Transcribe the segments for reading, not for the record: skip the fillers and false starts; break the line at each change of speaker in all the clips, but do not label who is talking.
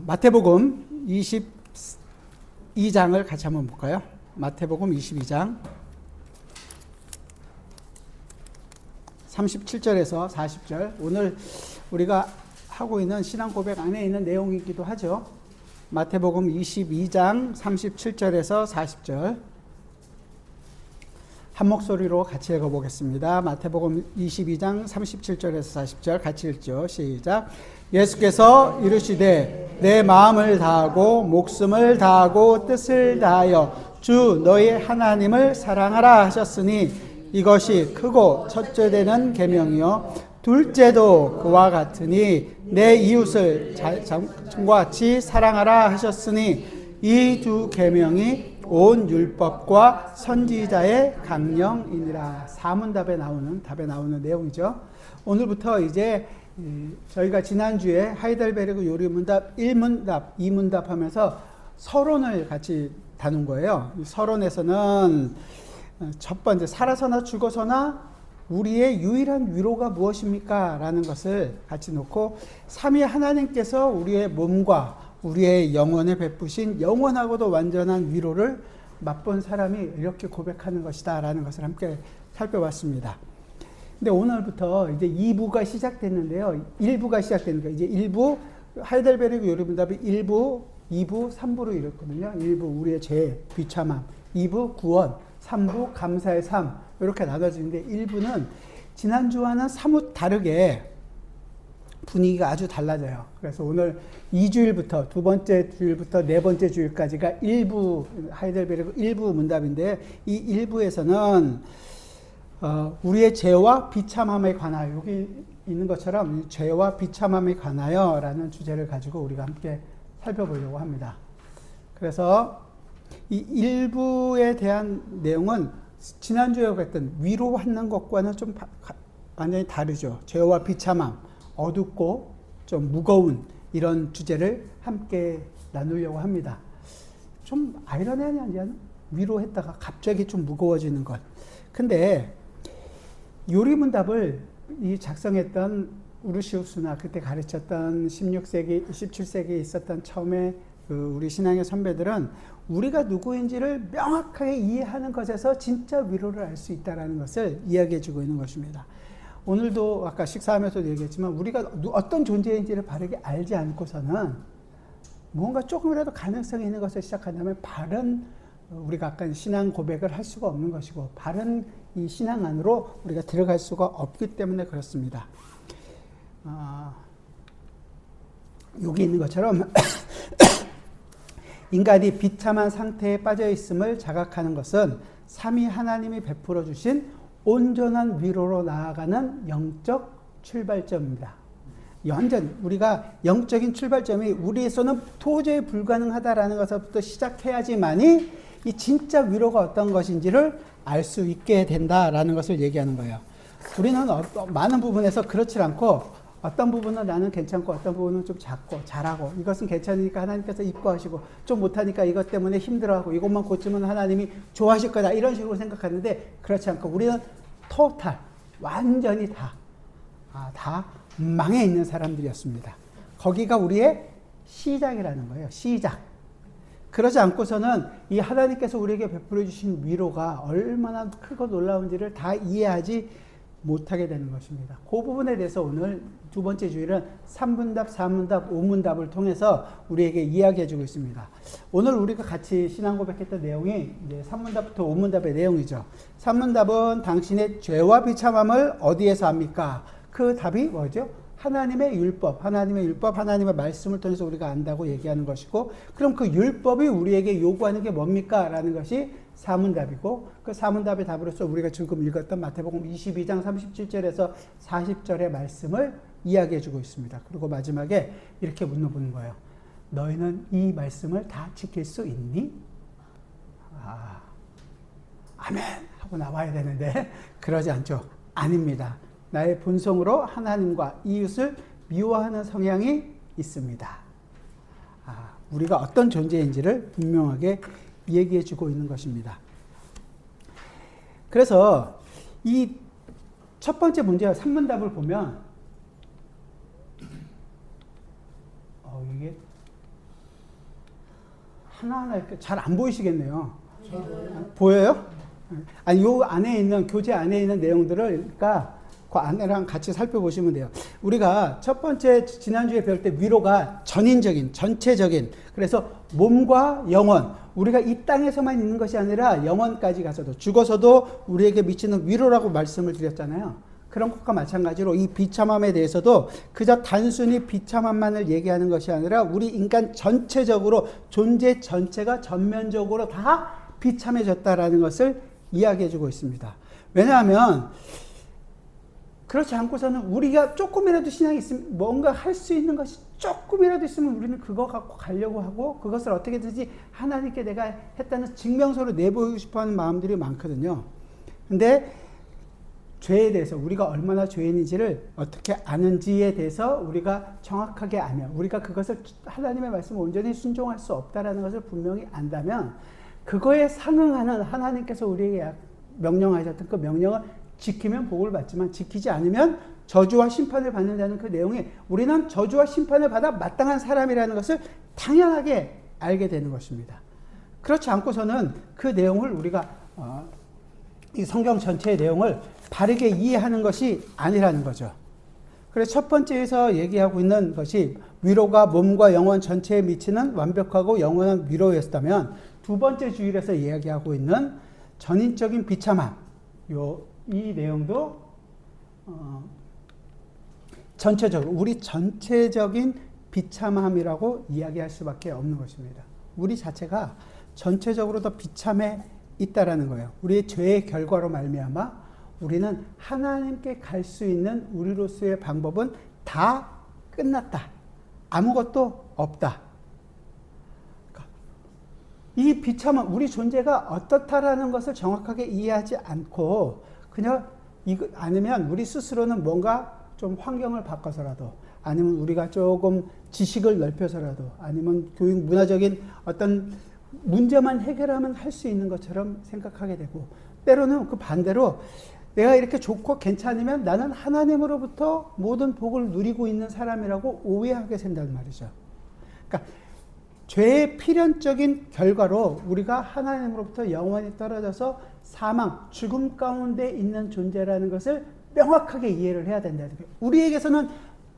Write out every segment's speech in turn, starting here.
마태복음 22장을 같이 한번 볼까요? 마태복음 22장 37절에서 40절. 오늘 우리가 하고 있는 신앙 고백 안에 있는 내용이기도 하죠. 마태복음 22장 37절에서 40절. 한 목소리로 같이 읽어보겠습니다. 마태복음 22장 37절에서 40절 같이 읽죠. 시작. 예수께서 이르시되 내 마음을 다하고 목숨을 다하고 뜻을 다하여 주 너희 하나님을 사랑하라 하셨으니 이것이 크고 첫째 되는 계명이요 둘째도 그와 같으니 내 이웃을 자신과 같이 사랑하라 하셨으니 이 두 계명이 온 율법과 선지자의 강령이니라. 사문답에 나오는 내용이죠. 오늘부터 이제 저희가 지난주에 하이델베르그 요리문답 1문답, 2문답 하면서 서론을 같이 다룬 거예요. 이 서론에서는 첫 번째, 살아서나 죽어서나 우리의 유일한 위로가 무엇입니까? 라는 것을 같이 놓고, 삼위 하나님께서 우리의 몸과 우리의 영혼에 베푸신 영원하고도 완전한 위로를 맛본 사람이 이렇게 고백하는 것이다 라는 것을 함께 살펴봤습니다. 근데 오늘부터 이제 2부가 시작됐는데요. 1부가 시작되는 거예요. 이제 1부, 하이델베르그 요리문답이 1부, 2부, 3부로 이뤘거든요. 1부 우리의 죄, 비참함, 2부 구원, 3부 감사의 삶, 이렇게 나눠지는데 1부는 지난주와는 사뭇 다르게 분위기가 아주 달라져요. 그래서 오늘 2주일부터 두 번째 주일부터 네 번째 주일까지가 1부, 하이델베르그 1부 문답인데, 이 1부에서는 우리의 죄와 비참함에 관하여, 여기 있는 것처럼 죄와 비참함에 관하여 라는 주제를 가지고 우리가 함께 살펴보려고 합니다. 그래서 이 1부에 대한 내용은 지난주에 했던 위로하는 것과는 좀 완전히 다르죠. 죄와 비참함, 어둡고 좀 무거운 이런 주제를 함께 나누려고 합니다. 좀 아이러니하지 않나요? 위로했다가 갑자기 좀 무거워지는 것. 근데 요리문답을 작성했던 우르시우스나 그때 가르쳤던 16세기, 17세기에 있었던 처음에 우리 신앙의 선배들은 우리가 누구인지를 명확하게 이해하는 것에서 진짜 위로를 알 수 있다는 것을 이야기해 주고 있는 것입니다. 오늘도 아까 식사하면서도 얘기했지만 우리가 어떤 존재인지를 바르게 알지 않고서는 뭔가 조금이라도 가능성이 있는 것을 시작한다면 바른, 우리가 아까 신앙 고백을 할 수가 없는 것이고 바른 이 신앙 안으로 우리가 들어갈 수가 없기 때문에 그렇습니다. 여기 있는 것처럼 인간이 비참한 상태에 빠져 있음을 자각하는 것은 삼위 하나님이 베풀어 주신 온전한 위로로 나아가는 영적 출발점입니다. 완전 우리가 영적인 출발점이 우리에서는 도저히 불가능하다라는 것부터 시작해야지만이 이 진짜 위로가 어떤 것인지를 알 수 있게 된다라는 것을 얘기하는 거예요. 우리는 많은 부분에서 그렇지 않고 어떤 부분은 나는 괜찮고 어떤 부분은 좀 작고 잘하고 이것은 괜찮으니까 하나님께서 이뻐하시고 좀 못하니까 이것 때문에 힘들어하고 이것만 고치면 하나님이 좋아하실 거다 이런 식으로 생각하는데, 그렇지 않고 우리는 토탈 완전히 다 망해 있는 사람들이었습니다. 거기가 우리의 시작이라는 거예요. 시작. 그러지 않고서는 이 하나님께서 우리에게 베풀어 주신 위로가 얼마나 크고 놀라운지를 다 이해하지 못하게 되는 것입니다. 그 부분에 대해서 오늘 두 번째 주일은 3문답, 4문답, 5문답을 통해서 우리에게 이야기해 주고 있습니다. 오늘 우리가 같이 신앙 고백했던 내용이 이제 3문답부터 5문답의 내용이죠. 3문답은 당신의 죄와 비참함을 어디에서 합니까? 그 답이 뭐죠? 하나님의 율법, 하나님의 말씀을 통해서 우리가 안다고 얘기하는 것이고, 그럼 그 율법이 우리에게 요구하는 게 뭡니까? 라는 것이 4문답이고, 그 4문답의 답으로서 우리가 지금 읽었던 마태복음 22장 37절에서 40절의 말씀을 이야기해 주고 있습니다. 그리고 마지막에 이렇게 물어보는 거예요. 너희는 이 말씀을 다 지킬 수 있니? 아멘! 하고 나와야 되는데 그러지 않죠. 아닙니다. 나의 본성으로 하나님과 이웃을 미워하는 성향이 있습니다. 우리가 어떤 존재인지를 분명하게 얘기해 주고 있는 것입니다. 그래서 이 첫 번째 문제와 3문답을 보면 이게 하나하나 이렇게 잘 안 보이시겠네요. 보여요? 아니, 요 안에 있는, 교재 안에 있는 내용들을, 그러니까 그 안에랑 같이 살펴보시면 돼요. 우리가 첫 번째 지난주에 배울 때 위로가 전인적인, 전체적인, 그래서 몸과 영혼, 우리가 이 땅에서만 있는 것이 아니라 영혼까지 가서도, 죽어서도 우리에게 미치는 위로라고 말씀을 드렸잖아요. 그런 것과 마찬가지로 이 비참함에 대해서도 그저 단순히 비참함만을 얘기하는 것이 아니라 우리 인간 전체적으로 존재 전체가 전면적으로 다 비참해졌다라는 것을 이야기해주고 있습니다. 왜냐하면 그렇지 않고서는 우리가 조금이라도 신앙이 있으면 뭔가 할 수 있는 것이 조금이라도 있으면 우리는 그거 갖고 가려고 하고 그것을 어떻게든지 하나님께 내가 했다는 증명서로 내보이고 싶어하는 마음들이 많거든요. 근데 죄에 대해서 우리가 얼마나 죄인인지를 어떻게 아는지에 대해서 우리가 정확하게 알면, 우리가 그것을 하나님의 말씀을 온전히 순종할 수 없다라는 것을 분명히 안다면 그거에 상응하는 하나님께서 우리에게 명령하셨던 그 명령을 지키면 복을 받지만 지키지 않으면 저주와 심판을 받는다는 그 내용이 우리는 저주와 심판을 받아 마땅한 사람이라는 것을 당연하게 알게 되는 것입니다. 그렇지 않고서는 그 내용을 우리가 이 성경 전체의 내용을 바르게 이해하는 것이 아니라는 거죠. 그래서 첫 번째에서 얘기하고 있는 것이 위로가 몸과 영혼 전체에 미치는 완벽하고 영원한 위로였다면 두 번째 주일에서 이야기하고 있는 전인적인 비참함, 이 내용도 전체적으로 우리 전체적인 비참함이라고 이야기할 수밖에 없는 것입니다. 우리 자체가 전체적으로 더 비참해 있다라는 거예요. 우리의 죄의 결과로 말미암아 우리는 하나님께 갈 수 있는 우리로서의 방법은 다 끝났다. 아무것도 없다. 이 비참함, 우리 존재가 어떻다라는 것을 정확하게 이해하지 않고 그냥 이거 아니면 우리 스스로는 뭔가 좀 환경을 바꿔서라도 아니면 우리가 조금 지식을 넓혀서라도 아니면 교육 문화적인 어떤 문제만 해결하면 할 수 있는 것처럼 생각하게 되고 때로는 그 반대로 내가 이렇게 좋고 괜찮으면 나는 하나님으로부터 모든 복을 누리고 있는 사람이라고 오해하게 된단 말이죠. 그러니까 죄의 필연적인 결과로 우리가 하나님으로부터 영원히 떨어져서 사망, 죽음 가운데 있는 존재라는 것을 명확하게 이해를 해야 된다는 거예요. 우리에게서는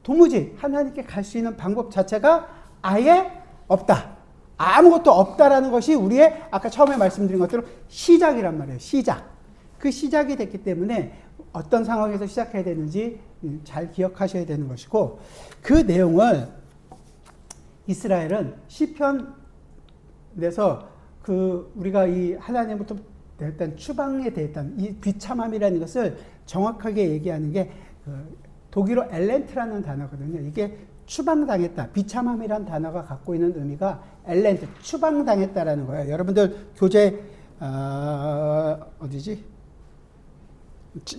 도무지 하나님께 갈 수 있는 방법 자체가 아예 없다. 아무것도 없다라는 것이 우리의 아까 처음에 말씀드린 것대로 시작이란 말이에요. 시작. 그 시작이 됐기 때문에 어떤 상황에서 시작해야 되는지 잘 기억하셔야 되는 것이고 그 내용을 이스라엘은 시편에서 우리가 이 하나님부터 일단 추방에 대했던 이 비참함이라는 것을 정확하게 얘기하는 게 독일어 엘렌트라는 단어거든요. 이게 추방당했다. 비참함이라는 단어가 갖고 있는 의미가 엘렌트, 추방당했다라는 거예요. 여러분들 교재 어디지?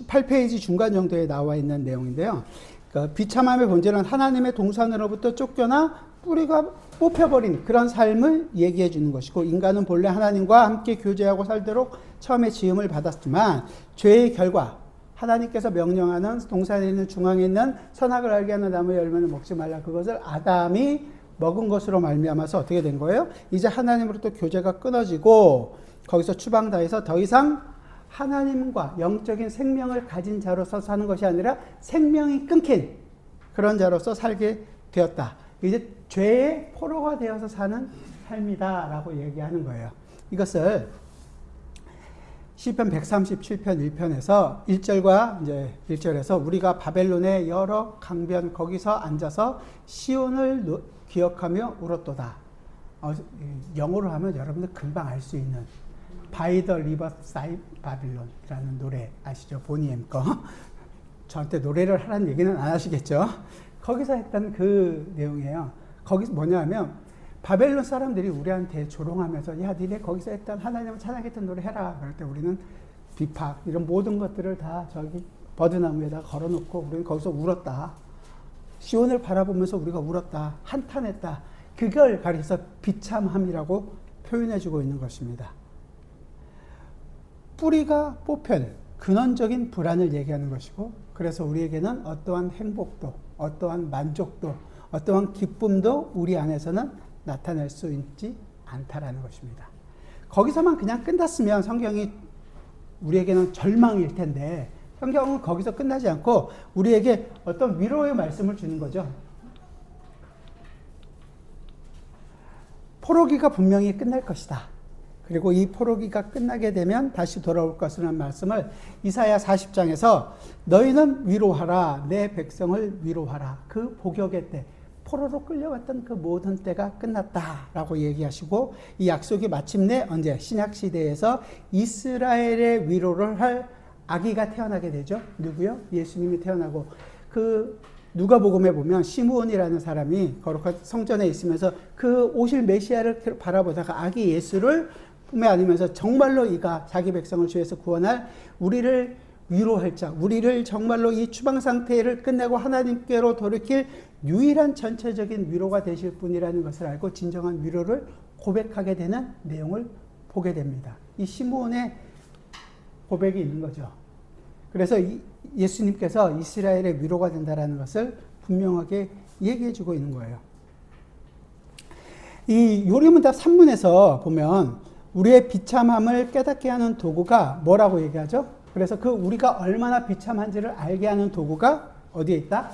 8페이지 중간 정도에 나와 있는 내용인데요. 그러니까 비참함의 본질은 하나님의 동산으로부터 쫓겨나 뿌리가 뽑혀버린 그런 삶을 얘기해 주는 것이고 인간은 본래 하나님과 함께 교제하고 살도록 처음에 지음을 받았지만 죄의 결과 하나님께서 명령하는 동산에 있는 중앙에 있는 선악을 알게 하는 나무의 열매는 먹지 말라. 그것을 아담이 먹은 것으로 말미암아서 어떻게 된 거예요? 이제 하나님으로부터 교제가 끊어지고 거기서 추방당해서 더 이상 하나님과 영적인 생명을 가진 자로서 사는 것이 아니라 생명이 끊긴 그런 자로서 살게 되었다. 이제 죄의 포로가 되어서 사는 삶이다라고 얘기하는 거예요. 이것을 시편 137편 1편에서 1절과 이제 1절에서 우리가 바벨론의 여러 강변 거기서 앉아서 시온을 기억하며 울었도다. 영어로 하면 여러분들 금방 알 수 있는 By the Riverside Babylon이라는 노래 아시죠? 보니엠 거. 저한테 노래를 하라는 얘기는 안 하시겠죠? 거기서 했던 그 내용이에요. 거기서 뭐냐면 바벨론 사람들이 우리한테 조롱하면서 야 니네 거기서 했던 하나님을 찬양했던 노래 해라. 그럴 때 우리는 비팍 이런 모든 것들을 다 저기 버드나무에다 걸어놓고 우리는 거기서 울었다. 시온을 바라보면서 우리가 울었다. 한탄했다. 그걸 가리켜서 비참함이라고 표현해주고 있는 것입니다. 뿌리가 뽑힌 근원적인 불안을 얘기하는 것이고 그래서 우리에게는 어떠한 행복도 어떠한 만족도 어떠한 기쁨도 우리 안에서는 나타낼 수 있지 않다라는 것입니다. 거기서만 그냥 끝났으면 성경이 우리에게는 절망일 텐데 성경은 거기서 끝나지 않고 우리에게 어떤 위로의 말씀을 주는 거죠. 포로기가 분명히 끝날 것이다. 그리고 이 포로기가 끝나게 되면 다시 돌아올 것이라는 말씀을 이사야 40장에서 너희는 위로하라, 내 백성을 위로하라. 그 복역의 때, 포로로 끌려갔던 그 모든 때가 끝났다라고 얘기하시고 이 약속이 마침내 언제? 신약시대에서 이스라엘의 위로를 할 아기가 태어나게 되죠. 누구요? 예수님이 태어나고 그 누가복음에 보면 시므온이라는 사람이 거룩한 성전에 있으면서 그 오실 메시아를 바라보다가 아기 예수를 품에 안으면서 정말로 이가 자기 백성을 주에서 구원할 우리를 위로할 자, 우리를 정말로 이 추방 상태를 끝내고 하나님께로 돌이킬 유일한 전체적인 위로가 되실 분이라는 것을 알고 진정한 위로를 고백하게 되는 내용을 보게 됩니다. 이 시므온의 고백이 있는 거죠. 그래서 예수님께서 이스라엘의 위로가 된다는 것을 분명하게 얘기해 주고 있는 거예요. 이 요리문답 3문에서 보면 우리의 비참함을 깨닫게 하는 도구가 뭐라고 얘기하죠? 그래서 그 우리가 얼마나 비참한지를 알게 하는 도구가 어디에 있다?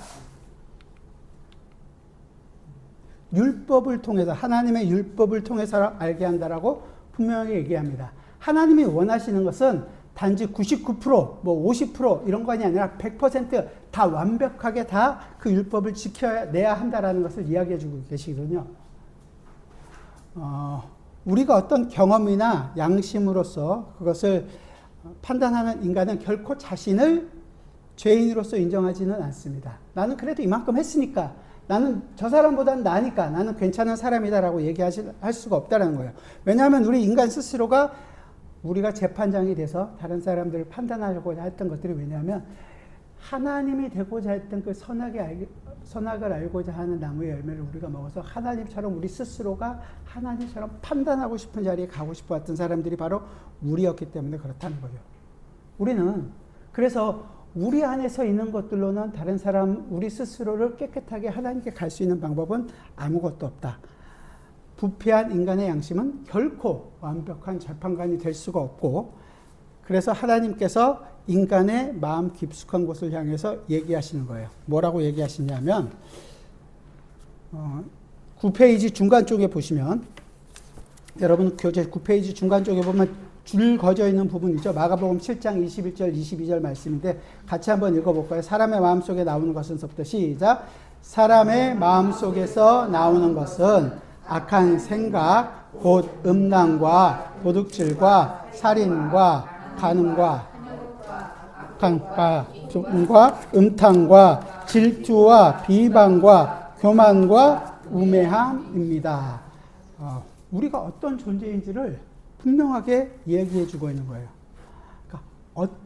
율법을 통해서, 하나님의 율법을 통해서 알게 한다라고 분명하게 얘기합니다. 하나님이 원하시는 것은 단지 99%, 뭐 50% 이런 것이 아니라 100%다 완벽하게 다 그 율법을 지켜내야 한다라는 것을 이야기해 주고 계시거든요. 우리가 어떤 경험이나 양심으로서 그것을 판단하는 인간은 결코 자신을 죄인으로서 인정하지는 않습니다. 나는 그래도 이만큼 했으니까, 나는 저 사람보다는 나으니까 나는 괜찮은 사람이다라고 얘기할 수가 없다는 거예요. 왜냐하면 우리 인간 스스로가 우리가 재판장이 돼서 다른 사람들을 판단하려고 했던 것들이 왜냐하면 하나님이 되고자 했던 그 선악을 알고자 하는 나무의 열매를 우리가 먹어서 하나님처럼 우리 스스로가 하나님처럼 판단하고 싶은 자리에 가고 싶어 했던 사람들이 바로 우리였기 때문에 그렇다는 거예요. 우리는 그래서 우리 안에서 있는 것들로는 다른 사람, 우리 스스로를 깨끗하게 하나님께 갈 수 있는 방법은 아무것도 없다. 부패한 인간의 양심은 결코 완벽한 재판관이 될 수가 없고, 그래서 하나님께서 인간의 마음 깊숙한 곳을 향해서 얘기하시는 거예요. 뭐라고 얘기하시냐면 9페이지 중간 쪽에 보시면, 여러분 교재 9페이지 중간 쪽에 보면 줄 거져 있는 부분이죠. 마가복음 7장 21절 22절 말씀인데 같이 한번 읽어볼까요? 사람의 마음속에 나오는 것은부터 시작. 사람의 마음속에서 나오는 것은 악한 생각, 곧 음란과 도둑질과 살인과 간음과 음탕과 질투와 비방과 교만과 우매함입니다. 우리가 어떤 존재인지를 분명하게 얘기해 주고 있는 거예요. 그러니까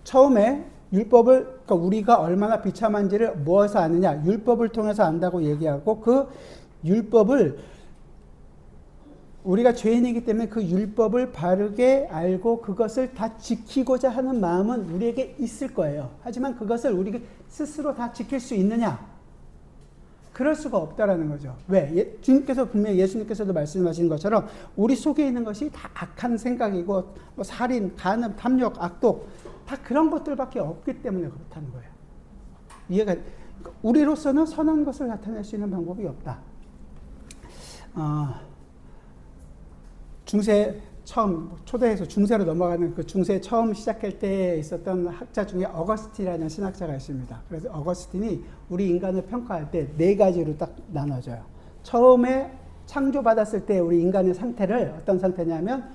처음에 율법을, 그러니까 우리가 얼마나 비참한지를 무엇을 아느냐, 율법을 통해서 안다고 얘기하고, 그 율법을 우리가 죄인이기 때문에 그 율법을 바르게 알고 그것을 다 지키고자 하는 마음은 우리에게 있을 거예요. 하지만 그것을 우리가 스스로 다 지킬 수 있느냐? 그럴 수가 없다라는 거죠. 왜? 주님께서 분명히 예수님께서도 말씀하신 것처럼 우리 속에 있는 것이 다 악한 생각이고, 뭐 살인, 간음, 탐욕, 악독, 다 그런 것들밖에 없기 때문에 그렇다는 거예요. 이해가, 우리로서는 선한 것을 나타낼 수 있는 방법이 없다. 중세 처음, 초대에서 중세로 넘어가는 그 중세 처음 시작할 때 있었던 학자 중에 어거스틴이라는 신학자가 있습니다. 그래서 어거스틴이 우리 인간을 평가할 때 네 가지로 딱 나눠져요. 처음에 창조받았을 때 우리 인간의 상태를 어떤 상태냐면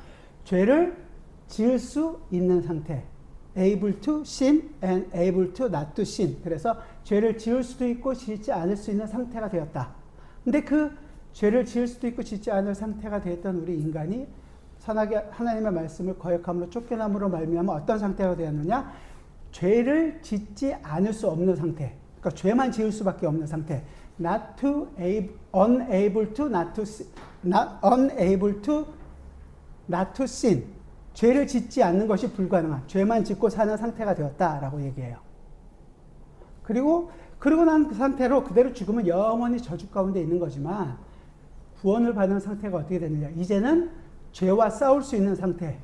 죄를 지을 수 있는 상태. able to sin and able to not to sin. 그래서 죄를 지을 수도 있고 짓지 않을 수 있는 상태가 되었다. 근데 그 죄를 지을 수도 있고 짓지 않을 상태가 되었던 우리 인간이 선하게 하나님의 말씀을 거역함으로 쫓겨남으로 말미암아 어떤 상태가 되었느냐? 죄를 짓지 않을 수 없는 상태. 그러니까 죄만 지을 수밖에 없는 상태. Not to unable to not to sin. unable to not to sin. 죄를 짓지 않는 것이 불가능한, 죄만 짓고 사는 상태가 되었다라고 얘기해요. 그리고 난 그 상태로 그대로 죽으면 영원히 저주 가운데 있는 거지만, 구원을 받은 상태가 어떻게 되느냐. 이제는 죄와 싸울 수 있는 상태.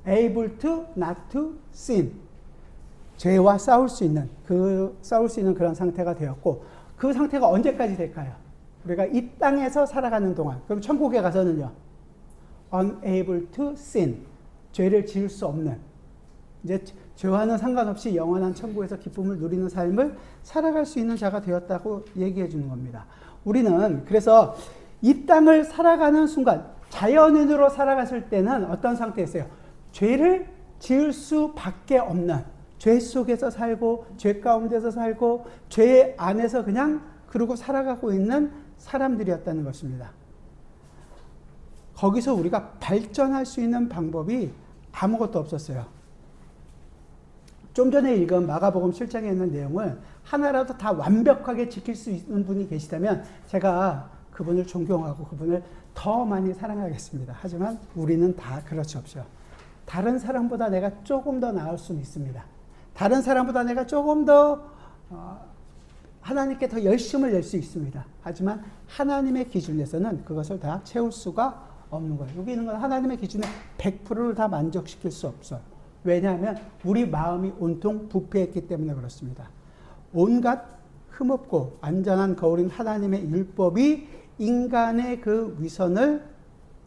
able to not to sin. 죄와 싸울 수 있는 그런 상태가 되었고, 그 상태가 언제까지 될까요? 우리가 이 땅에서 살아가는 동안. 그럼 천국에 가서는요. unable to sin. 죄를 지을 수 없는. 이제 죄와는 상관없이 영원한 천국에서 기쁨을 누리는 삶을 살아갈 수 있는 자가 되었다고 얘기해 주는 겁니다. 우리는 그래서 이 땅을 살아가는 순간, 자연인으로 살아갔을 때는 어떤 상태였어요? 죄를 지을 수밖에 없는, 죄 속에서 살고 죄 가운데서 살고 죄 안에서 그냥 그러고 살아가고 있는 사람들이었다는 것입니다. 거기서 우리가 발전할 수 있는 방법이 아무것도 없었어요. 좀 전에 읽은 마가복음 7장에 있는 내용을 하나라도 다 완벽하게 지킬 수 있는 분이 계시다면 제가 그분을 존경하고 그분을 더 많이 사랑하겠습니다. 하지만 우리는 다 그렇지 없죠. 다른 사람보다 내가 조금 더 나을 수는 있습니다. 다른 사람보다 내가 조금 더 하나님께 더 열심을 낼 수 있습니다. 하지만 하나님의 기준에서는 그것을 다 채울 수가 없는 거예요. 여기 있는 건 하나님의 기준에 100%를 다 만족시킬 수 없어요. 왜냐하면 우리 마음이 온통 부패했기 때문에 그렇습니다. 온갖 흠없고 안전한 거울인 하나님의 율법이 인간의 그 위선을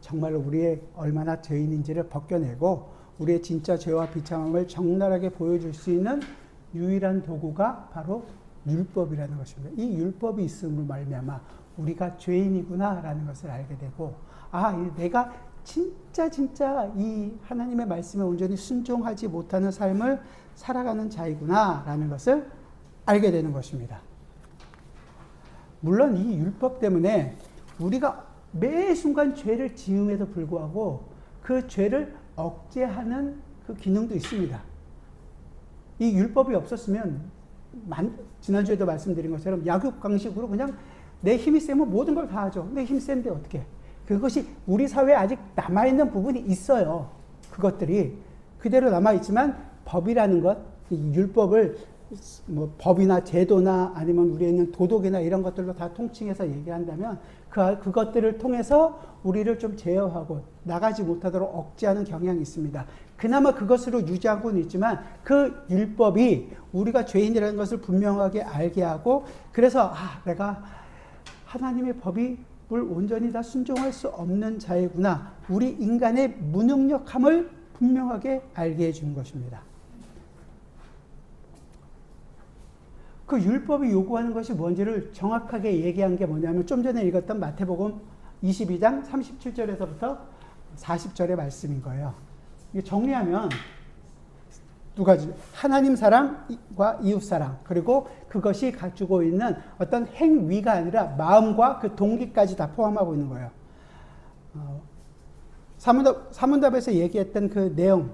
정말로 우리의 얼마나 죄인인지를 벗겨내고 우리의 진짜 죄와 비참함을 적나라하게 보여줄 수 있는 유일한 도구가 바로 율법이라는 것입니다. 이 율법이 있음으로 말미암아 우리가 죄인이구나라는 것을 알게 되고, 내가 진짜 이 하나님의 말씀에 온전히 순종하지 못하는 삶을 살아가는 자이구나라는 것을 알게 되는 것입니다. 물론 이 율법 때문에 우리가 매 순간 죄를 지음에도 불구하고 그 죄를 억제하는 그 기능도 있습니다. 이 율법이 없었으면 지난주에도 말씀드린 것처럼 약육강식으로 그냥 내 힘이 세면 모든 걸 다 하죠. 내 힘이 센데 어떻게? 그것이 우리 사회에 아직 남아있는 부분이 있어요. 그것들이 그대로 남아있지만 법이라는 것, 율법을 법이나 제도나 아니면 우리에 있는 도덕이나 이런 것들로 다 통칭해서 얘기한다면 그것들을 통해서 우리를 좀 제어하고 나가지 못하도록 억제하는 경향이 있습니다. 그나마 그것으로 유지하고는 있지만 그 율법이 우리가 죄인이라는 것을 분명하게 알게 하고, 그래서 내가 하나님의 법이 온전히 다 순종할 수 없는 자이구나, 우리 인간의 무능력함을 분명하게 알게 해주는 것입니다. 그 율법이 요구하는 것이 뭔지를 정확하게 얘기한 게 뭐냐면 좀 전에 읽었던 마태복음 22장 37절에서부터 40절의 말씀인 거예요. 이게 정리하면 두 가지, 하나님 사랑과 이웃 사랑, 그리고 그것이 가지고 있는 어떤 행위가 아니라 마음과 그 동기까지 다 포함하고 있는 거예요. 사문답에서 얘기했던 그 내용,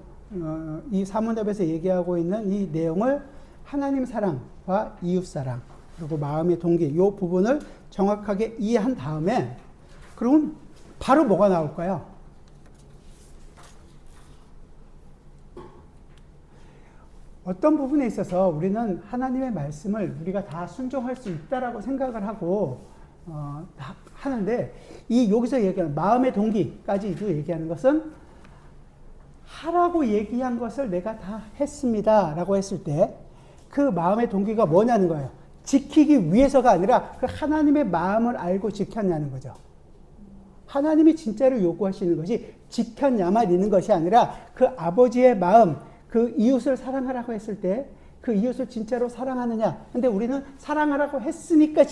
이 사문답에서 얘기하고 있는 이 내용을 하나님 사랑과 이웃 사랑, 그리고 마음의 동기, 이 부분을 정확하게 이해한 다음에 그러면 바로 뭐가 나올까요? 어떤 부분에 있어서 우리는 하나님의 말씀을 우리가 다 순종할 수 있다라고 생각을 하고 하는데, 여기서 얘기하는 마음의 동기까지도 얘기하는 것은 하라고 얘기한 것을 내가 다 했습니다 라고 했을 때 그 마음의 동기가 뭐냐는 거예요. 지키기 위해서가 아니라 그 하나님의 마음을 알고 지켰냐는 거죠. 하나님이 진짜로 요구하시는 것이 지켰냐만 있는 것이 아니라 그 아버지의 마음, 그 이웃을 사랑하라고 했을 때 그 이웃을 진짜로 사랑하느냐. 근데 우리는 사랑하라고 했으니까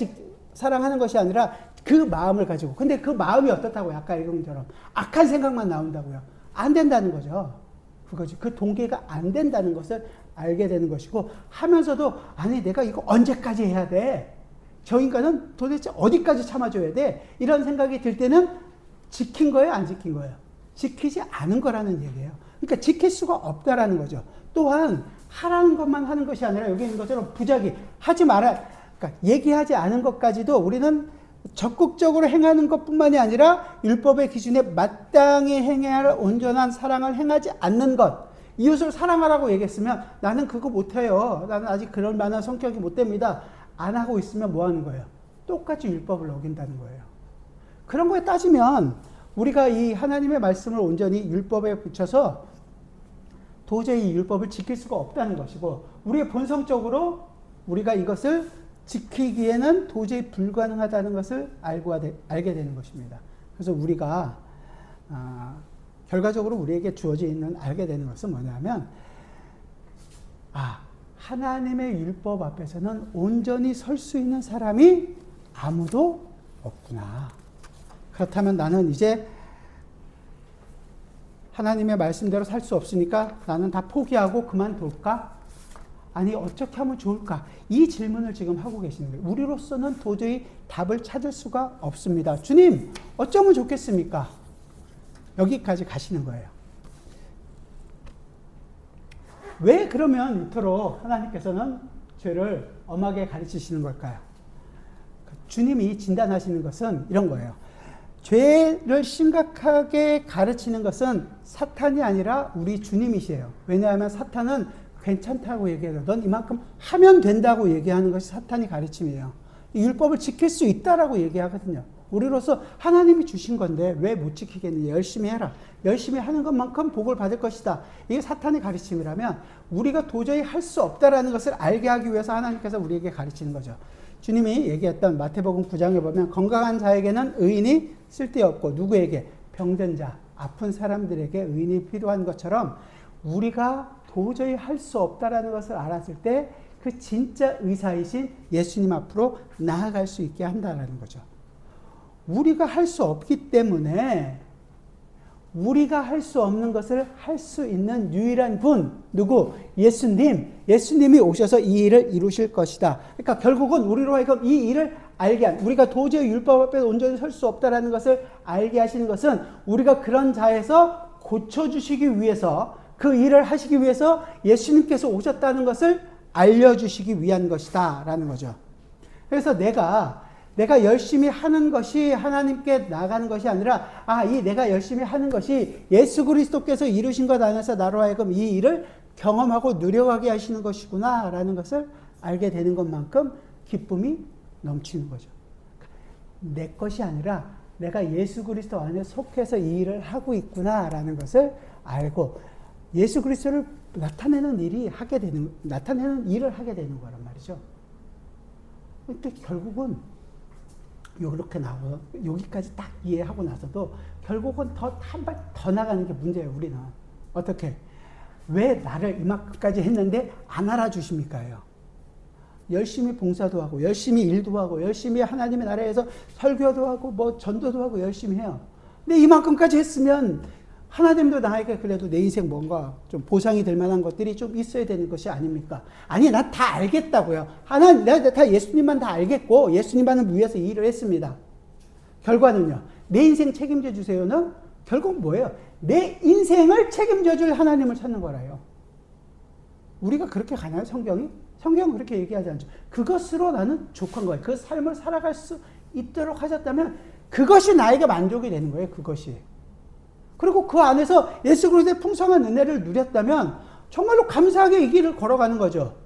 사랑하는 것이 아니라 그 마음을 가지고. 근데 그 마음이 어떻다고요? 아까 읽은 것처럼 악한 생각만 나온다고요. 안 된다는 거죠. 그거지. 그 동기가 안 된다는 것을 알게 되는 것이고, 하면서도 내가 이거 언제까지 해야 돼? 저 인간은 도대체 어디까지 참아줘야 돼? 이런 생각이 들 때는 지킨 거예요? 안 지킨 거예요? 지키지 않은 거라는 얘기예요. 그러니까 지킬 수가 없다라는 거죠. 또한 하라는 것만 하는 것이 아니라 여기 있는 것처럼 부작위, 하지 마라. 그러니까 얘기하지 않은 것까지도 우리는 적극적으로 행하는 것뿐만이 아니라 율법의 기준에 마땅히 행해야 할 온전한 사랑을 행하지 않는 것. 이웃을 사랑하라고 얘기했으면 나는 그거 못해요. 나는 아직 그럴 만한 성격이 못 됩니다. 안 하고 있으면 뭐 하는 거예요? 똑같이 율법을 어긴다는 거예요. 그런 거에 따지면 우리가 이 하나님의 말씀을 온전히 율법에 붙여서 도저히 이 율법을 지킬 수가 없다는 것이고, 우리의 본성적으로 우리가 이것을 지키기에는 도저히 불가능하다는 것을 알게 되는 것입니다. 그래서 우리가 결과적으로 우리에게 주어져 있는 알게 되는 것은 뭐냐면, 하나님의 율법 앞에서는 온전히 설 수 있는 사람이 아무도 없구나. 그렇다면 나는 이제 하나님의 말씀대로 살 수 없으니까 나는 다 포기하고 그만둘까? 아니, 어떻게 하면 좋을까? 이 질문을 지금 하고 계시는 거예요. 우리로서는 도저히 답을 찾을 수가 없습니다. 주님, 어쩌면 좋겠습니까? 여기까지 가시는 거예요. 왜 그러면 이토록 하나님께서는 죄를 엄하게 가르치시는 걸까요? 주님이 진단하시는 것은 이런 거예요. 죄를 심각하게 가르치는 것은 사탄이 아니라 우리 주님이시에요. 왜냐하면 사탄은 괜찮다고 얘기해요. 넌 이만큼 하면 된다고 얘기하는 것이 사탄이 가르침이에요. 율법을 지킬 수 있다라고 얘기하거든요. 우리로서 하나님이 주신 건데 왜 못 지키겠느냐. 열심히 해라. 열심히 하는 것만큼 복을 받을 것이다. 이게 사탄의 가르침이라면 우리가 도저히 할 수 없다라는 것을 알게 하기 위해서 하나님께서 우리에게 가르치는 거죠. 주님이 얘기했던 마태복음 9장에 보면 건강한 자에게는 의인이 쓸데없고 누구에게? 병든 자, 아픈 사람들에게 의인이 필요한 것처럼 우리가 도저히 할 수 없다라는 것을 알았을 때 그 진짜 의사이신 예수님 앞으로 나아갈 수 있게 한다라는 거죠. 우리가 할 수 없기 때문에 우리가 할 수 없는 것을 할 수 있는 유일한 분, 누구? 예수님. 예수님이 오셔서 이 일을 이루실 것이다. 그러니까 결국은 우리로 하여금 이 일을 알게 한, 우리가 도저히 율법 앞에 온전히 설 수 없다라는 것을 알게 하시는 것은 우리가 그런 자에서 고쳐주시기 위해서, 그 일을 하시기 위해서 예수님께서 오셨다는 것을 알려주시기 위한 것이다 라는 거죠. 그래서 내가 열심히 하는 것이 하나님께 나가는 것이 아니라 이 내가 열심히 하는 것이 예수 그리스도께서 이루신 것 안에서 나로 하여금 이 일을 경험하고 누려가게 하시는 것이구나 라는 것을 알게 되는 것만큼 기쁨이 넘치는 거죠. 내 것이 아니라 내가 예수 그리스도 안에 속해서 이 일을 하고 있구나 라는 것을 알고 예수 그리스도를 나타내는 일을 하게 되는 거란 말이죠. 근데 결국은 이렇게 나오고 여기까지 딱 이해하고 나서도 결국은 한 발 더 나가는 게 문제예요. 우리는 어떻게? 왜 나를 이만큼까지 했는데 안 알아주십니까요? 열심히 봉사도 하고 열심히 일도 하고 열심히 하나님의 나라에서 설교도 하고 뭐 전도도 하고 열심히 해요. 근데 이만큼까지 했으면 하나님도 나에게 그래도 내 인생 뭔가 좀 보상이 될 만한 것들이 좀 있어야 되는 것이 아닙니까? 아니, 나 다 알겠다고요. 내가 다 예수님만 다 알겠고 예수님만을 위해서 이 일을 했습니다. 결과는요. 내 인생 책임져 주세요는 결국 뭐예요? 내 인생을 책임져 줄 하나님을 찾는 거라요. 우리가 그렇게 가나요? 성경은 그렇게 얘기하지 않죠. 그것으로 나는 족한 거예요. 그 삶을 살아갈 수 있도록 하셨다면 그것이 나에게 만족이 되는 거예요. 그것이. 그리고 그 안에서 예수 그리스도의 풍성한 은혜를 누렸다면 정말로 감사하게 이 길을 걸어가는 거죠.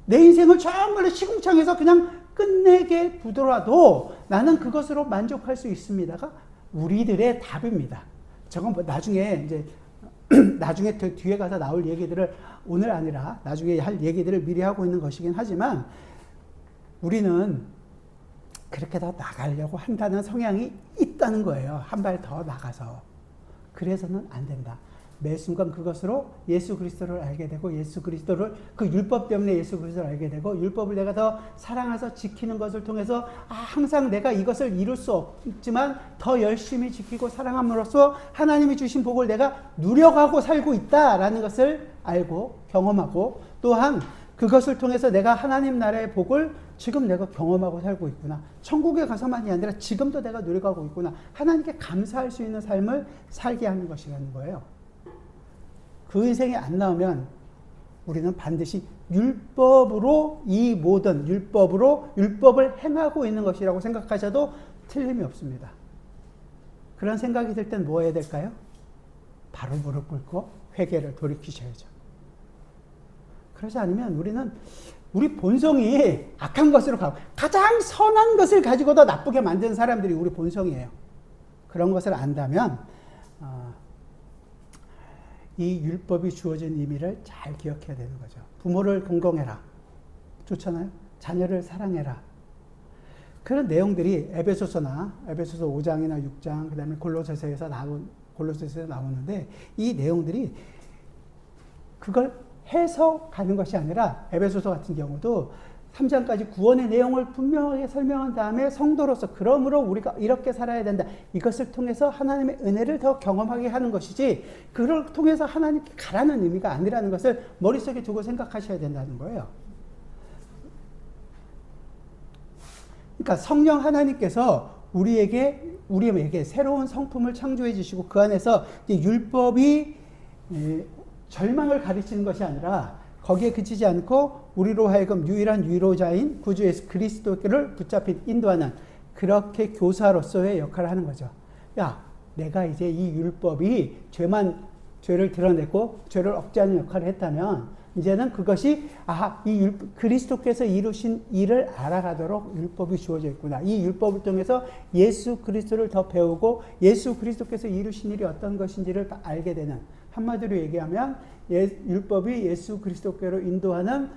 내 인생을 정말로 시궁창에서 그냥 끝내게 두더라도 나는 그것으로 만족할 수 있습니다가 우리들의 답입니다. 저건 뭐 나중에 뒤에 가서 나올 얘기들을 오늘 아니라 나중에 할 얘기들을 미리 하고 있는 것이긴 하지만 우리는 그렇게 더 나가려고 한다는 성향이 있다는 거예요. 한 발 더 나가서. 그래서는 안 된다. 매 순간 그것으로 예수 그리스도를 알게 되고 예수 그리스도를 그 율법 때문에 예수 그리스도를 알게 되고 율법을 내가 더 사랑해서 지키는 것을 통해서 항상 내가 이것을 이룰 수 없지만 더 열심히 지키고 사랑함으로써 하나님이 주신 복을 내가 누려가고 살고 있다라는 것을 알고 경험하고 또한 그것을 통해서 내가 하나님 나라의 복을 지금 내가 경험하고 살고 있구나. 천국에 가서만이 아니라 지금도 내가 누려가고 있구나. 하나님께 감사할 수 있는 삶을 살게 하는 것이라는 거예요. 그 인생이 안 나오면 우리는 반드시 율법으로 이 모든 율법을 행하고 있는 것이라고 생각하셔도 틀림이 없습니다. 그런 생각이 들 땐 뭐 해야 될까요? 바로 무릎 꿇고 회개를 돌이키셔야죠. 그러지 않으면 우리 본성이 악한 것으로 가고 가장 선한 것을 가지고도 나쁘게 만드는 사람들이 우리 본성이에요. 그런 것을 안다면 이 율법이 주어진 의미를 잘 기억해야 되는 거죠. 부모를 공경해라. 좋잖아요. 자녀를 사랑해라. 그런 내용들이 에베소서 5장이나 6장, 그 다음에 골로새서에서 나오는데 이 내용들이 그걸 해석하는 것이 아니라 에베소서 같은 경우도 3장까지 구원의 내용을 분명하게 설명한 다음에 성도로서 그러므로 우리가 이렇게 살아야 된다. 이것을 통해서 하나님의 은혜를 더 경험하게 하는 것이지 그걸 통해서 하나님께 가라는 의미가 아니라는 것을 머릿속에 두고 생각하셔야 된다는 거예요. 그러니까 성령 하나님께서 우리에게 새로운 성품을 창조해 주시고 그 안에서 율법이 절망을 가르치는 것이 아니라 거기에 그치지 않고 우리로 하여금 유일한 위로자인 구주 예수 그리스도를 붙잡힌 인도하는 그렇게 교사로서의 역할을 하는 거죠. 야, 내가 이제 이 율법이 죄를 드러내고 죄를 억제하는 역할을 했다면 이제는 그것이 그리스도께서 이루신 일을 알아가도록 율법이 주어져 있구나. 이 율법을 통해서 예수 그리스도를 더 배우고 예수 그리스도께서 이루신 일이 어떤 것인지를 다 알게 되는, 한마디로 얘기하면 율법이 예수 그리스도께로 인도하는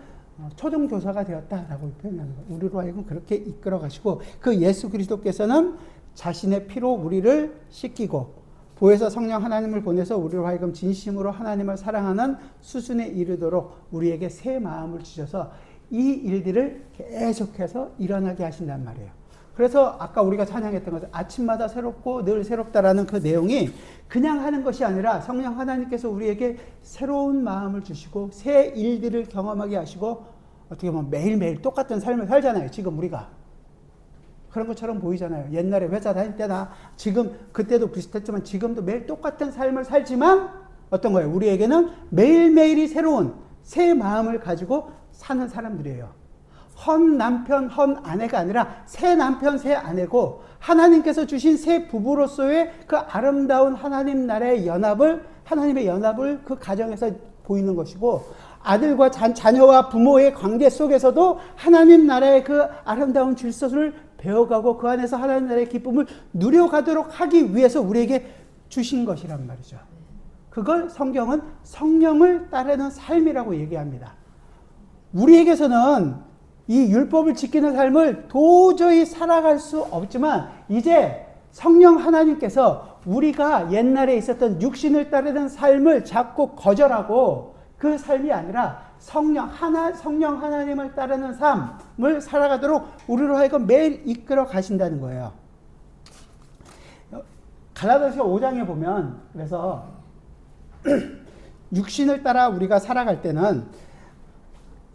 초등교사가 되었다라고 표현하는 거예요. 우리로 하여금 그렇게 이끌어 가시고 그 예수 그리스도께서는 자신의 피로 우리를 씻기고 보혜사 성령 하나님을 보내서 우리로 하여금 진심으로 하나님을 사랑하는 수준에 이르도록 우리에게 새 마음을 주셔서 이 일들을 계속해서 일어나게 하신단 말이에요. 그래서 아까 우리가 찬양했던 것은 아침마다 새롭고 늘 새롭다라는 그 내용이 그냥 하는 것이 아니라 성령 하나님께서 우리에게 새로운 마음을 주시고 새 일들을 경험하게 하시고 어떻게 보면 매일매일 똑같은 삶을 살잖아요. 지금 우리가. 그런 것처럼 보이잖아요. 옛날에 회사 다닐 때나 지금 그때도 비슷했지만 지금도 매일 똑같은 삶을 살지만 어떤 거예요? 우리에게는 매일매일이 새로운 새 마음을 가지고 사는 사람들이에요. 헌 남편, 헌 아내가 아니라 새 남편, 새 아내고 하나님께서 주신 새 부부로서의 그 아름다운 하나님 나라의 하나님의 연합을 그 가정에서 보이는 것이고 아들과 자녀와 부모의 관계 속에서도 하나님 나라의 그 아름다운 질서를 배워가고 그 안에서 하나님 나라의 기쁨을 누려가도록 하기 위해서 우리에게 주신 것이란 말이죠. 그걸 성경은 성령을 따르는 삶이라고 얘기합니다. 우리에게서는 이 율법을 지키는 삶을 도저히 살아갈 수 없지만 이제 성령 하나님께서 우리가 옛날에 있었던 육신을 따르는 삶을 자꾸 거절하고 그 삶이 아니라 성령 하나님을 따르는 삶을 살아가도록 우리로 하여금 매일 이끌어 가신다는 거예요. 갈라디아서 5장에 보면 그래서 육신을 따라 우리가 살아갈 때는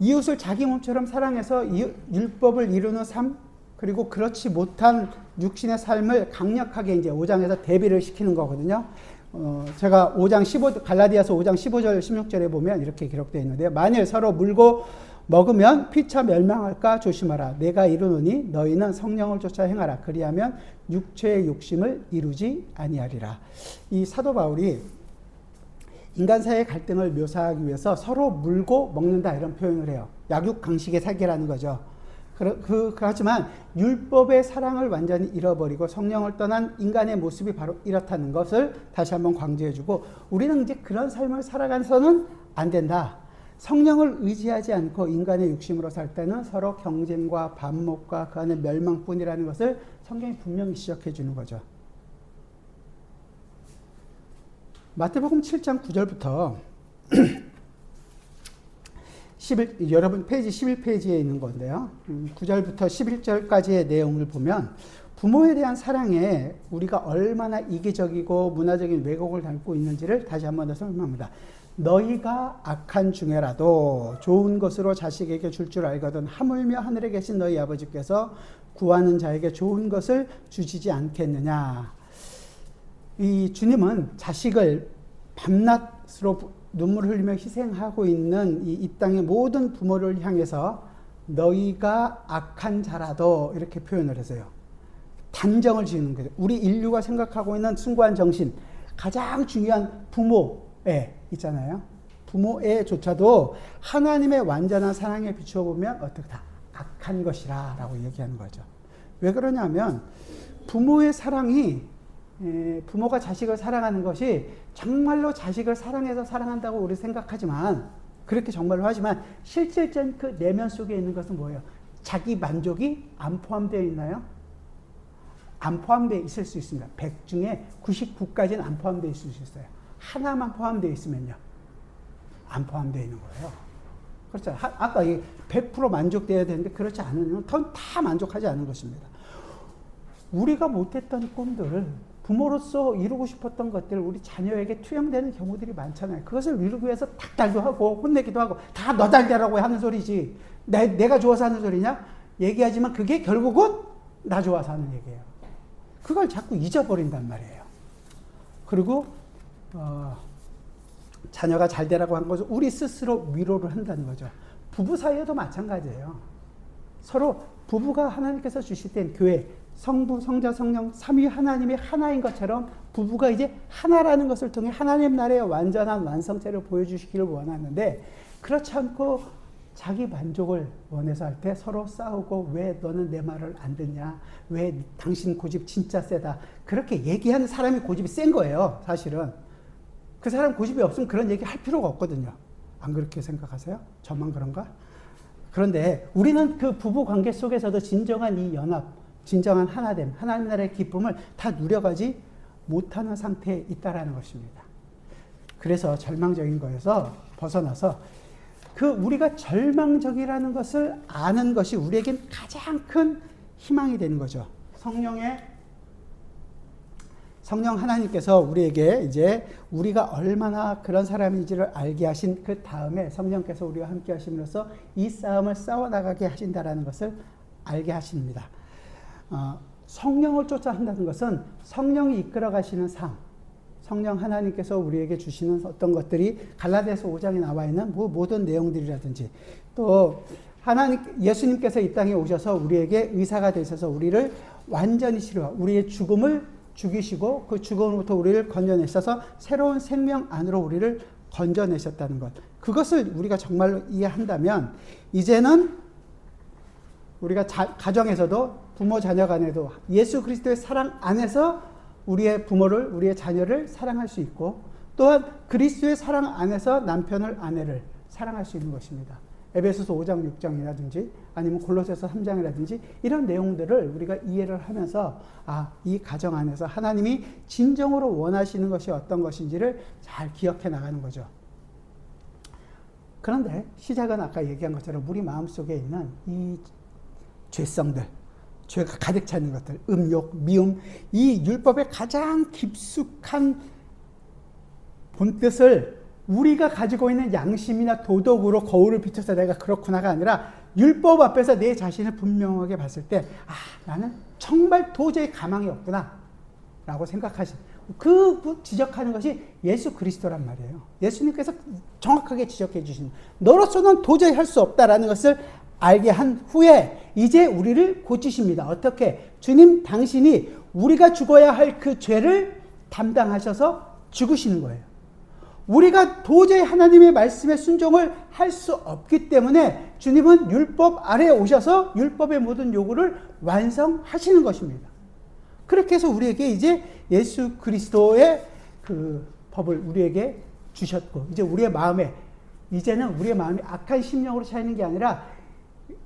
이웃을 자기 몸처럼 사랑해서 율법을 이루는 삶, 그리고 그렇지 못한 육신의 삶을 강력하게 이제 5장에서 대비를 시키는 거거든요. 제가 갈라디아서 5장 15절 16절에 보면 이렇게 기록되어 있는데요. 만일 서로 물고 먹으면 피차 멸망할까 조심하라. 내가 이르노니 너희는 성령을 쫓아 행하라. 그리하면 육체의 욕심을 이루지 아니하리라. 이 사도 바울이 인간 사이의 갈등을 묘사하기 위해서 서로 물고 먹는다 이런 표현을 해요. 약육강식의 세계라는 거죠. 그렇지만 율법의 사랑을 완전히 잃어버리고 성령을 떠난 인간의 모습이 바로 이렇다는 것을 다시 한번 강조해주고 우리는 이제 그런 삶을 살아가서는 안 된다. 성령을 의지하지 않고 인간의 육심으로 살 때는 서로 경쟁과 반목과 그 안에 멸망뿐이라는 것을 성경이 분명히 지적해 주는 거죠. 마태복음 7장 9절부터 여러분 페이지 11페이지에 있는 건데요. 9절부터 11절까지의 내용을 보면 부모에 대한 사랑에 우리가 얼마나 이기적이고 문화적인 왜곡을 담고 있는지를 다시 한 번 더 설명합니다. 너희가 악한 중에라도 좋은 것으로 자식에게 줄 알거든 하물며 하늘에 계신 너희 아버지께서 구하는 자에게 좋은 것을 주시지 않겠느냐. 이 주님은 자식을 밤낮으로 눈물을 흘리며 희생하고 있는 이 땅의 모든 부모를 향해서 너희가 악한 자라도 이렇게 표현을 해서요. 단정을 지는 거예요. 우리 인류가 생각하고 있는 숭고한 정신, 가장 중요한 부모애 있잖아요. 부모애조차도 하나님의 완전한 사랑에 비추어보면 어떻다? 악한 것이라 라고 얘기하는 거죠. 왜 그러냐면 부모의 사랑이 부모가 자식을 사랑하는 것이 정말로 자식을 사랑해서 사랑한다고 우리 생각하지만, 그렇게 정말로 하지만 실질적인 그 내면 속에 있는 것은 뭐예요? 자기 만족이 안 포함되어 있나요? 안 포함되어 있을 수 있습니다. 100 중에 99까지는 안 포함되어 있을 수 있어요. 하나만 포함되어 있으면요, 안 포함되어 있는 거예요. 그렇죠. 아까 100% 만족되어야 되는데 그렇지 않으면 다 만족하지 않은 것입니다. 우리가 못했던 꿈들을, 부모로서 이루고 싶었던 것들을 우리 자녀에게 투영되는 경우들이 많잖아요. 그것을 이루기 위해서 닥달도 하고 혼내기도 하고, 다 너 잘 되라고 하는 소리지 내가 좋아서 하는 소리냐? 얘기하지만 그게 결국은 나 좋아서 하는 얘기예요. 그걸 자꾸 잊어버린단 말이에요. 그리고 자녀가 잘 되라고 한 것을 우리 스스로 위로를 한다는 거죠. 부부 사이에도 마찬가지예요. 서로 부부가 하나님께서 주실 땐 교회, 성부, 성자, 성령, 삼위 하나님이 하나인 것처럼 부부가 이제 하나라는 것을 통해 하나님 나라의 완전한 완성체를 보여주시기를 원하는데, 그렇지 않고 자기 만족을 원해서 할 때 서로 싸우고, 왜 너는 내 말을 안 듣냐, 왜 당신 고집 진짜 세다, 그렇게 얘기하는 사람이 고집이 센 거예요. 사실은 그 사람 고집이 없으면 그런 얘기 할 필요가 없거든요. 안 그렇게 생각하세요? 저만 그런가? 그런데 우리는 그 부부 관계 속에서도 진정한 이 연합, 진정한 하나됨, 하나님 나라의 기쁨을 다 누려가지 못하는 상태에 있다라는 것입니다. 그래서 절망적인 거에서 벗어나서 그 우리가 절망적이라는 것을 아는 것이 우리에겐 가장 큰 희망이 되는 거죠. 성령 하나님께서 우리에게 이제 우리가 얼마나 그런 사람인지를 알게 하신 그 다음에 성령께서 우리와 함께 하심으로써 이 싸움을 싸워나가게 하신다라는 것을 알게 하십니다. 성령을 쫓아 한다는 것은 성령이 이끌어 가시는 삶, 성령 하나님께서 우리에게 주시는 어떤 것들이 갈라디아서 5장에 나와 있는 모든 내용들이라든지, 또 예수님께서 이 땅에 오셔서 우리에게 의사가 되셔서 우리를 완전히 치료하고 우리의 죽음을 죽이시고 그 죽음으로부터 우리를 건져내셔서 새로운 생명 안으로 우리를 건져내셨다는 것, 그것을 우리가 정말로 이해한다면 이제는 우리가 가정에서도 부모 자녀 간에도 예수 그리스도의 사랑 안에서 우리의 부모를, 우리의 자녀를 사랑할 수 있고, 또한 그리스도의 사랑 안에서 남편을, 아내를 사랑할 수 있는 것입니다. 에베소서 5장 6장이라든지 아니면 골로새서 3장이라든지 이런 내용들을 우리가 이해를 하면서 이 가정 안에서 하나님이 진정으로 원하시는 것이 어떤 것인지를 잘 기억해 나가는 거죠. 그런데 시작은 아까 얘기한 것처럼 우리 마음속에 있는 이 죄성들, 죄가 가득 차 있는 것들, 음욕, 미움, 이 율법의 가장 깊숙한 본뜻을 우리가 가지고 있는 양심이나 도덕으로 거울을 비춰서 내가 그렇구나가 아니라 율법 앞에서 내 자신을 분명하게 봤을 때 나는 정말 도저히 가망이 없구나 라고 생각하시는, 그 지적하는 것이 예수 그리스도란 말이에요. 예수님께서 정확하게 지적해 주신, 너로서는 도저히 할 수 없다라는 것을 알게 한 후에 이제 우리를 고치십니다. 어떻게? 주님 당신이 우리가 죽어야 할 그 죄를 담당하셔서 죽으시는 거예요. 우리가 도저히 하나님의 말씀에 순종을 할 수 없기 때문에 주님은 율법 아래에 오셔서 율법의 모든 요구를 완성하시는 것입니다. 그렇게 해서 우리에게 이제 예수 그리스도의 그 법을 우리에게 주셨고, 이제 우리의 마음에, 이제는 우리의 마음이 악한 심령으로 차 있는 게 아니라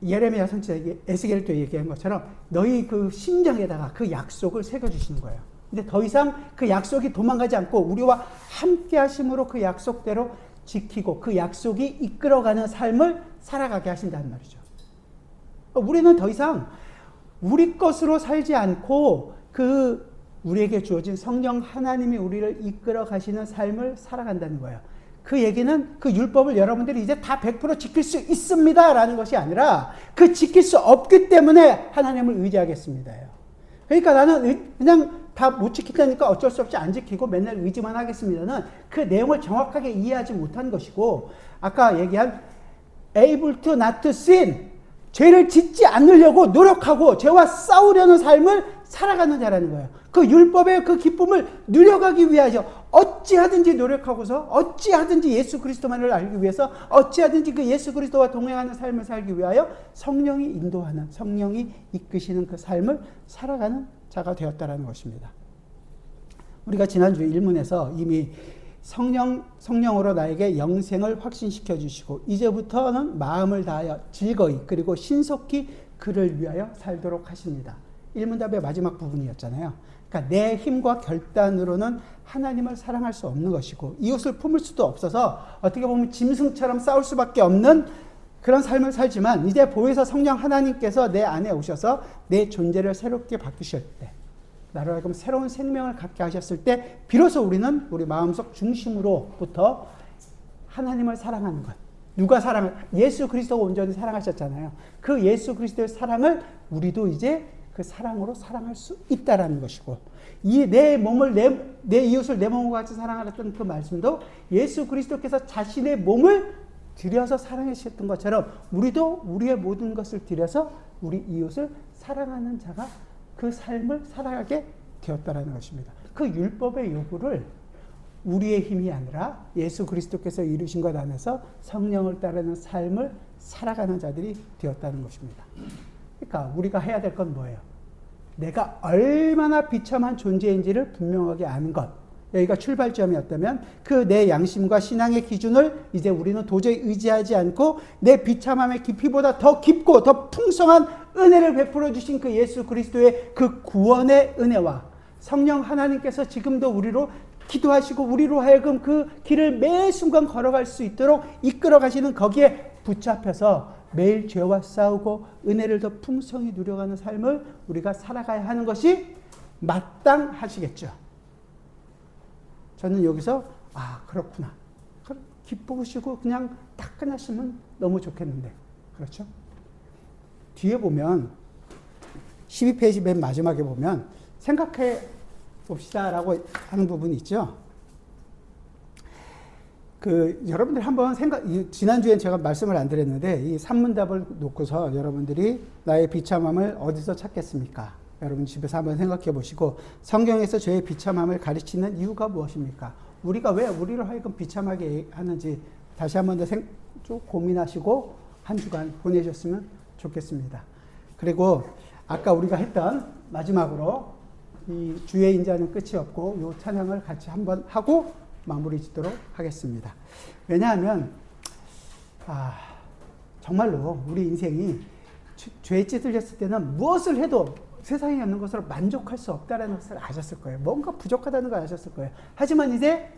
예레미야 선지자에게, 에스겔도 얘기한 것처럼 너희 그 심장에다가 그 약속을 새겨주시는 거예요. 근데 더 이상 그 약속이 도망가지 않고 우리와 함께 하심으로 그 약속대로 지키고 그 약속이 이끌어가는 삶을 살아가게 하신다는 말이죠. 우리는 더 이상 우리 것으로 살지 않고 그 우리에게 주어진 성령 하나님이 우리를 이끌어 가시는 삶을 살아간다는 거예요. 그 얘기는 그 율법을 여러분들이 이제 다 100% 지킬 수 있습니다 라는 것이 아니라 그 지킬 수 없기 때문에 하나님을 의지하겠습니다요. 그러니까 나는 그냥 다 못 지킨다니까 어쩔 수 없이 안 지키고 맨날 의지만 하겠습니다는 그 내용을 정확하게 이해하지 못한 것이고, 아까 얘기한 able to not to sin, 죄를 짓지 않으려고 노력하고 죄와 싸우려는 삶을 살아가는 자라는 거예요. 그 율법의 그 기쁨을 누려가기 위하여 어찌하든지 노력하고서, 어찌하든지 예수 그리스도만을 알기 위해서, 어찌하든지 그 예수 그리스도와 동행하는 삶을 살기 위하여 성령이 인도하는, 성령이 이끄시는 그 삶을 살아가는 자가 되었다라는 것입니다. 우리가 지난주 일문에서 이미 성령으로 나에게 영생을 확신시켜 주시고 이제부터는 마음을 다하여 즐거이 그리고 신속히 그를 위하여 살도록 하십니다. 일문답의 마지막 부분이었잖아요. 그러니까 내 힘과 결단으로는 하나님을 사랑할 수 없는 것이고 이웃을 품을 수도 없어서 어떻게 보면 짐승처럼 싸울 수밖에 없는 그런 삶을 살지만 이제 보혜사 성령 하나님께서 내 안에 오셔서 내 존재를 새롭게 바꾸실 때 나로 하여금 새로운 생명을 갖게 하셨을 때 비로소 우리는 우리 마음속 중심으로부터 하나님을 사랑하는 것. 누가 예수 그리스도가 온전히 사랑하셨잖아요. 그 예수 그리스도의 사랑을 우리도 이제 그 사랑으로 사랑할 수 있다라는 것이고 이 내 몸을 내 이웃을 내 몸과 같이 사랑하랬던 그 말씀도 예수 그리스도께서 자신의 몸을 들여서 사랑하셨던 것처럼 우리도 우리의 모든 것을 들여서 우리 이웃을 사랑하는 자가 그 삶을 살아가게 되었다라는 것입니다. 그 율법의 요구를 우리의 힘이 아니라 예수 그리스도께서 이루신 것 안에서 성령을 따르는 삶을 살아가는 자들이 되었다는 것입니다. 그러니까 우리가 해야 될 건 뭐예요? 내가 얼마나 비참한 존재인지를 분명하게 아는 것. 여기가 출발점이었다면 그 내 양심과 신앙의 기준을 이제 우리는 도저히 의지하지 않고 내 비참함의 깊이보다 더 깊고 더 풍성한 은혜를 베풀어 주신 그 예수 그리스도의 그 구원의 은혜와 성령 하나님께서 지금도 우리로 기도하시고 우리로 하여금 그 길을 매 순간 걸어갈 수 있도록 이끌어 가시는 거기에 붙잡혀서 매일 죄와 싸우고 은혜를 더 풍성히 누려가는 삶을 우리가 살아가야 하는 것이 마땅하시겠죠. 저는 여기서 그렇구나. 기쁘시고 그냥 딱 끝났으면 너무 좋겠는데. 그렇죠? 뒤에 보면 12페이지 맨 마지막에 보면 생각해 봅시다라고 하는 부분이 있죠. 여러분들 한번 지난주엔 제가 말씀을 안 드렸는데 이 산문답을 놓고서 여러분들이 나의 비참함을 어디서 찾겠습니까? 여러분 집에서 한번 생각해 보시고 성경에서 죄의 비참함을 가르치는 이유가 무엇입니까? 우리가 왜 우리를 하여금 비참하게 하는지 다시 한번 더 좀 고민하시고 한 주간 보내셨으면 좋겠습니다. 그리고 아까 우리가 했던 마지막으로 이 주의 인자는 끝이 없고 이 찬양을 같이 한번 하고 마무리 짓도록 하겠습니다. 왜냐하면 정말로 우리 인생이 죄에 찌들렸을 때는 무엇을 해도 세상에 없는 것으로 만족할 수 없다는 것을 아셨을 거예요. 뭔가 부족하다는 걸 아셨을 거예요. 하지만 이제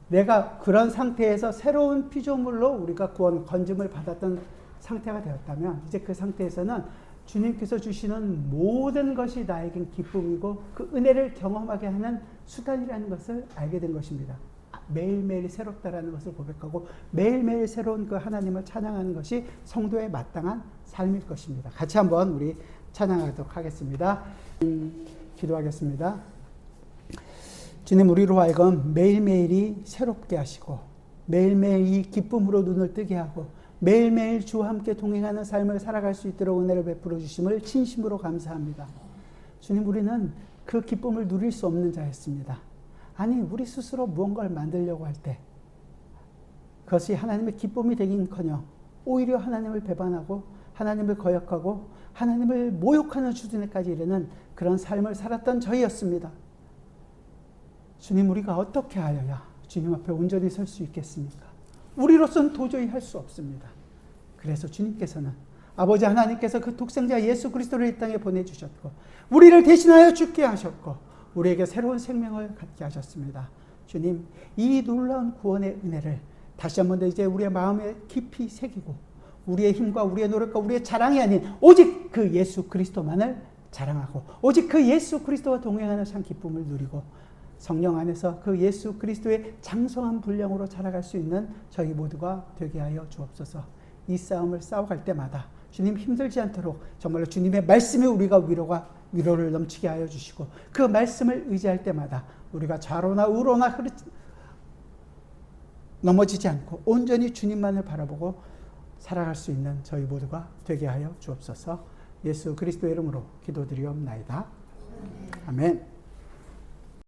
내가 그런 상태에서 새로운 피조물로 우리가 건짐을 받았던 상태가 되었다면 이제 그 상태에서는 주님께서 주시는 모든 것이 나에겐 기쁨이고 그 은혜를 경험하게 하는 수단이라는 것을 알게 된 것입니다. 매일매일 새롭다라는 것을 고백하고 매일매일 새로운 그 하나님을 찬양하는 것이 성도의 마땅한 삶일 것입니다. 같이 한번 우리 찬양하도록 하겠습니다. 기도하겠습니다. 주님, 우리로 하여금 매일매일이 새롭게 하시고 매일매일 이 기쁨으로 눈을 뜨게 하고 매일매일 주와 함께 동행하는 삶을 살아갈 수 있도록 은혜를 베풀어 주심을 진심으로 감사합니다. 주님, 우리는 그 기쁨을 누릴 수 없는 자였습니다. 아니, 우리 스스로 무언가를 만들려고 할 때 그것이 하나님의 기쁨이 되긴커녕 오히려 하나님을 배반하고 하나님을 거역하고 하나님을 모욕하는 수준에까지 이르는 그런 삶을 살았던 저희였습니다. 주님, 우리가 어떻게 하여야 주님 앞에 온전히 설 수 있겠습니까? 우리로서는 도저히 할 수 없습니다. 그래서 주님께서는 아버지 하나님께서 그 독생자 예수 그리스도를 이 땅에 보내주셨고 우리를 대신하여 죽게 하셨고 우리에게 새로운 생명을 갖게 하셨습니다. 주님, 이 놀라운 구원의 은혜를 다시 한번 더 이제 우리의 마음에 깊이 새기고 우리의 힘과 우리의 노력과 우리의 자랑이 아닌 오직 그 예수 그리스도만을 자랑하고 오직 그 예수 그리스도와 동행하는 참 기쁨을 누리고 성령 안에서 그 예수 그리스도의 장성한 분량으로 자라갈 수 있는 저희 모두가 되게 하여 주옵소서. 이 싸움을 싸워갈 때마다 주님 힘들지 않도록 정말로 주님의 말씀에 우리가 위로를 넘치게 하여 주시고 그 말씀을 의지할 때마다 우리가 좌로나 우로나 넘어지지 않고 온전히 주님만을 바라보고 살아갈 수 있는 저희 모두가 되게 하여 주옵소서. 예수 그리스도의 이름으로 기도드리옵나이다. 아멘.